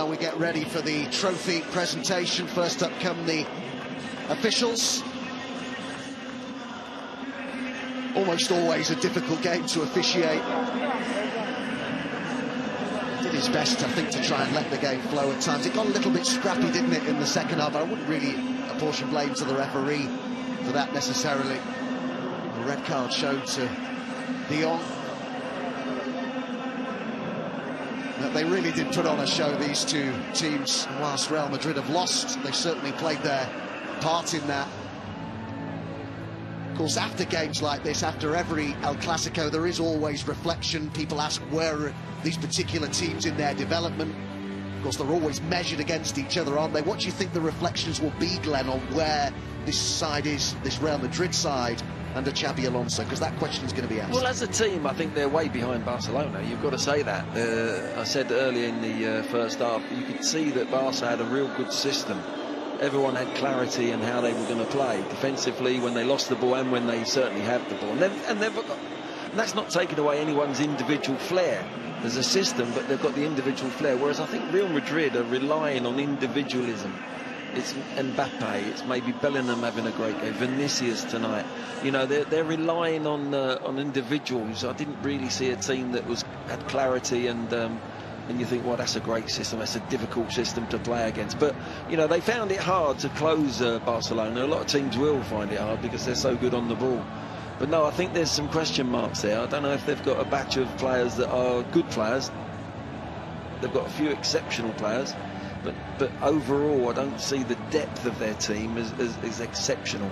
And we get ready for the trophy presentation. First up come the officials. Almost always a difficult game to officiate. Did his best, I think, to try and let the game flow at times. It got a little bit scrappy, didn't it, in the second half? I wouldn't really apportion blame to the referee for that necessarily. A red card shown to Dion. But they really did put on a show, these two teams. Whilst Real Madrid have lost, they certainly played their part in that. Of course, after games like this, after every El Clasico, there is always reflection. People ask, where are these particular teams in their development? Of course, they're always measured against each other, aren't they? What do you think the reflections will be, Glenn, on where this side is, this Real Madrid side, under Xabi Alonso? Because that question is going to be asked. Well, as a team, I think they're way behind Barcelona. You've got to say that. I said earlier in the first half, you could see that Barca had a real good system. Everyone had clarity in how they were going to play defensively when they lost the ball and when they certainly have the ball. And that's not taking away anyone's individual flair. There's a system, but they've got the individual flair. Whereas I think Real Madrid are relying on individualism. It's Mbappe, it's maybe Bellingham having a great game, Vinicius tonight. You know, they're relying on individuals. I didn't really see a team that had clarity and you think, well, that's a great system, that's a difficult system to play against. But, you know, they found it hard to close Barcelona. A lot of teams will find it hard because they're so good on the ball. But no, I think there's some question marks there. I don't know if they've got a batch of players that are good players. They've got a few exceptional players. But overall, I don't see the depth of their team as exceptional.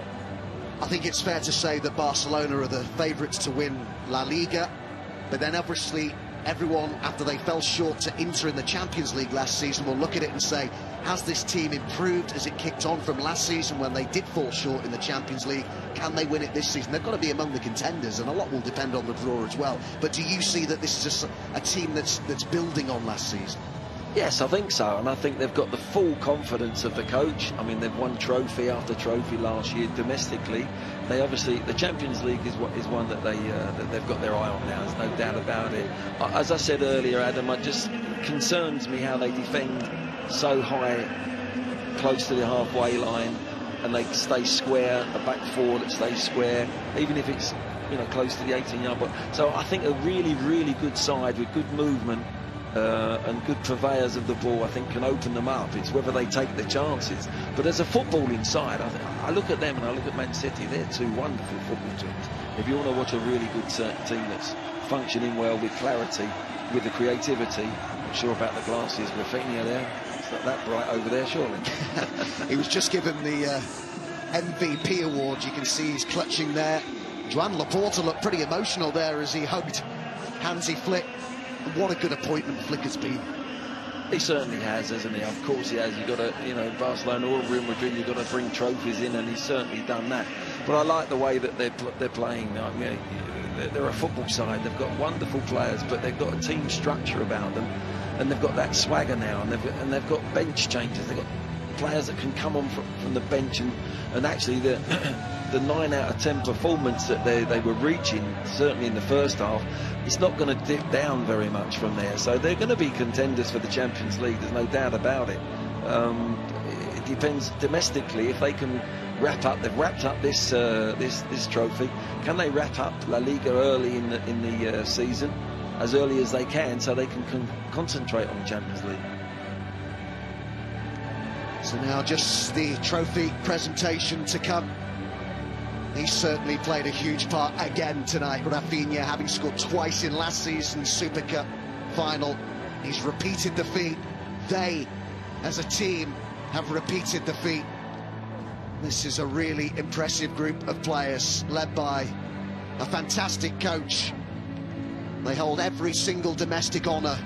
I think it's fair to say that Barcelona are the favourites to win La Liga. But then obviously everyone, after they fell short to Inter in the Champions League last season, will look at it and say, has this team improved? Has it kicked on from last season when they did fall short in the Champions League? Can they win it this season? They've got to be among the contenders, and a lot will depend on the draw as well. But do you see that this is just a team that's building on last season? Yes, I think so, and I think they've got the full confidence of the coach. I mean, they've won trophy after trophy last year domestically. They obviously, the Champions League is one that they've got their eye on now. There's no doubt about it. As I said earlier, Adam, it just concerns me how they defend so high, close to the halfway line, and they stay square. A back four that stays square, even if it's, you know, close to the 18-yard box. So I think a really, really good side with good movement. And good purveyors of the ball, I think, can open them up. It's whether they take the chances. But as a footballing side, I look at them and I look at Man City. They're two wonderful football teams. If you want to watch a really good team that's functioning well with clarity, with the creativity, I'm sure about the glasses. Rafinha there, it's not that bright over there, surely. He was just given the MVP award. You can see he's clutching there. Joan Laporta looked pretty emotional there as he hugged Hansi Flick. What a good appointment Flick has been. He certainly has, hasn't he? Of course he has. You've got to, you know, Barcelona or Real Madrid, you've got to bring trophies in, and he's certainly done that. But I like the way that they're playing. I mean, they're a football side. They've got wonderful players, but they've got a team structure about them, and they've got that swagger now, and they've got bench changes. They've got players that can come on from the bench, and actually the 9 out of 10 performance that they were reaching, certainly in the first half, it's not going to dip down very much from there. So they're going to be contenders for the Champions League, there's no doubt about it. It depends domestically if they can wrap up. They've wrapped up this trophy. Can they wrap up La Liga early in the season, as early as they can, so they can concentrate on the Champions League? So now just the trophy presentation to come. He's certainly played a huge part again tonight. Rafinha, having scored twice in last season's Super Cup final, he's repeated the feat. They, as a team, have repeated the feat. This is a really impressive group of players, led by a fantastic coach. They hold every single domestic honour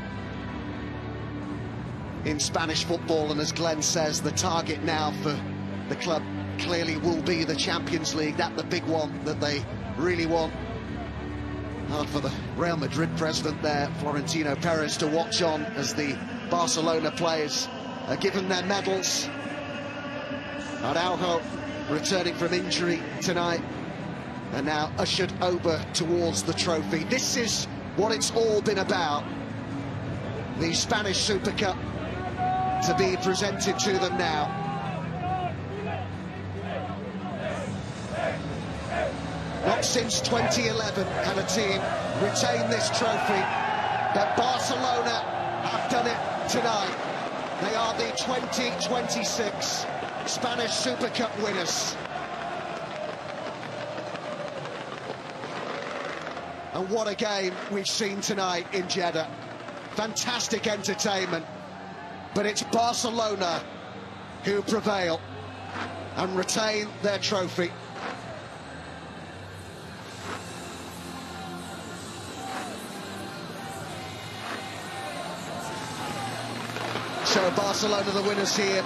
in Spanish football, and as Glenn says, the target now for the club clearly will be the Champions League. That's the big one that they really want. Hard for the Real Madrid president there, Florentino Perez, to watch on as the Barcelona players are given their medals. Araujo returning from injury tonight and now ushered over towards the trophy. This is what it's all been about. The Spanish Super Cup to be presented to them now. Not since 2011 had a team retain this trophy, but Barcelona have done it tonight. They are the 2026 Spanish Super Cup winners. And what a game we've seen tonight in Jeddah. Fantastic entertainment, but it's Barcelona who prevail and retain their trophy. So Barcelona the winners here.